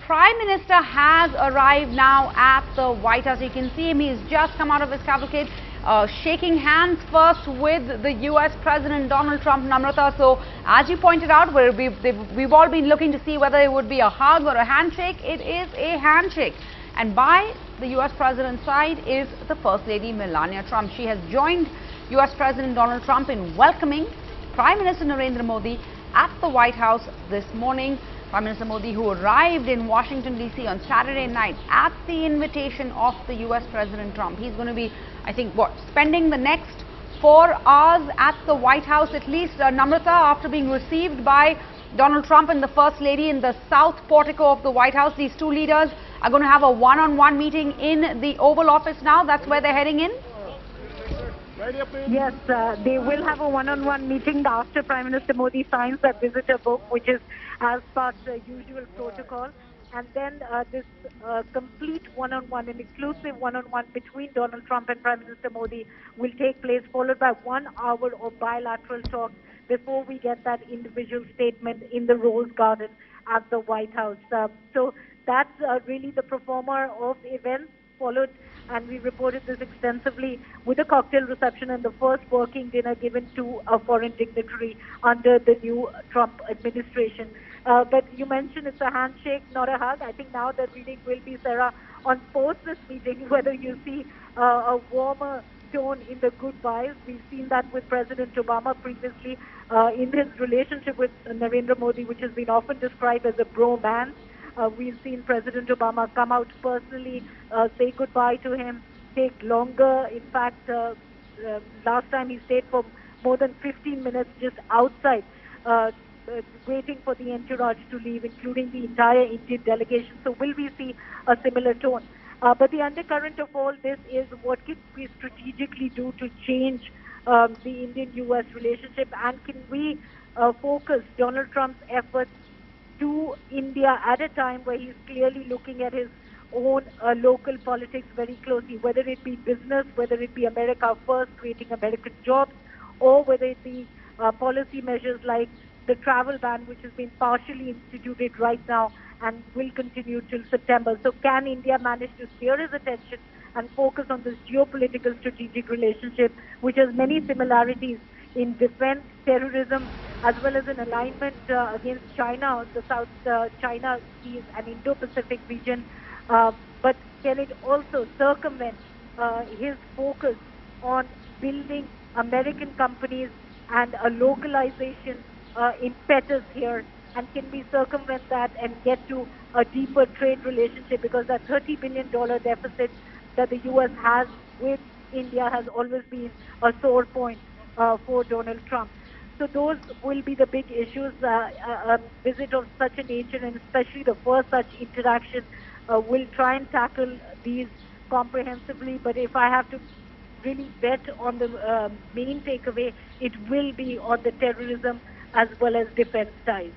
Prime Minister has arrived now at the White House. You can see him. He's just come out of his cavalcade, shaking hands first with the US President Donald Trump, Namrata. So, as you pointed out, we've all been looking to see whether it would be a hug or a handshake. It is a handshake. And by the US President's side is the First Lady Melania Trump. She has joined US President Donald Trump in welcoming Prime Minister Narendra Modi at the White House this morning. Prime Minister Modi, who arrived in Washington, D.C. on Saturday night at the invitation of the US President Trump. He's going to be, I think, spending the next 4 hours at the White House, at least, Namrata, after being received by Donald Trump and the First Lady in the South Portico of the White House. These two leaders are going to have a one-on-one meeting in the Oval Office now. That's where they're heading in. Yes, they will have a one-on-one meeting after Prime Minister Modi signs that visitor book, which is as per the usual protocol. And then this complete one-on-one, an exclusive one-on-one between Donald Trump and Prime Minister Modi will take place, followed by 1 hour of bilateral talks before we get that individual statement in the Rose Garden at the White House. So that's really the performer of events, followed, and we reported this extensively, with a cocktail reception and the first working dinner given to a foreign dignitary under the new Trump administration. But you mentioned it's a handshake, not a hug. I think now the reading will be, Sarah, on post this meeting, whether you see a warmer tone in the goodbyes. We've seen that with President Obama previously in his relationship with Narendra Modi, which has been often described as a bromance. We've seen President Obama come out personally, say goodbye to him, take longer. In fact, last time he stayed for more than 15 minutes just outside, waiting for the entourage to leave, including the entire Indian delegation. So will we see a similar tone? But the undercurrent of all this is what can we strategically do to change the Indian-US relationship, and can we focus Donald Trump's efforts to India at a time where he's clearly looking at his own local politics very closely, whether it be business, whether it be America First, creating American jobs, or whether it be policy measures like the travel ban, which has been partially instituted right now and will continue till September. So can India manage to steer his attention and focus on this geopolitical strategic relationship, which has many similarities in defense, terrorism, as well as an alignment against China, the South China Sea and Indo-Pacific region. But can it also circumvent his focus on building American companies and a localization impetus here? And can we circumvent that and get to a deeper trade relationship? Because that $30 billion deficit that the U.S. has with India has always been a sore point for Donald Trump. So those will be the big issues. A visit of such a nature, and especially the first such interaction, will try and tackle these comprehensively. But if I have to really bet on the main takeaway, it will be on the terrorism as well as defense ties.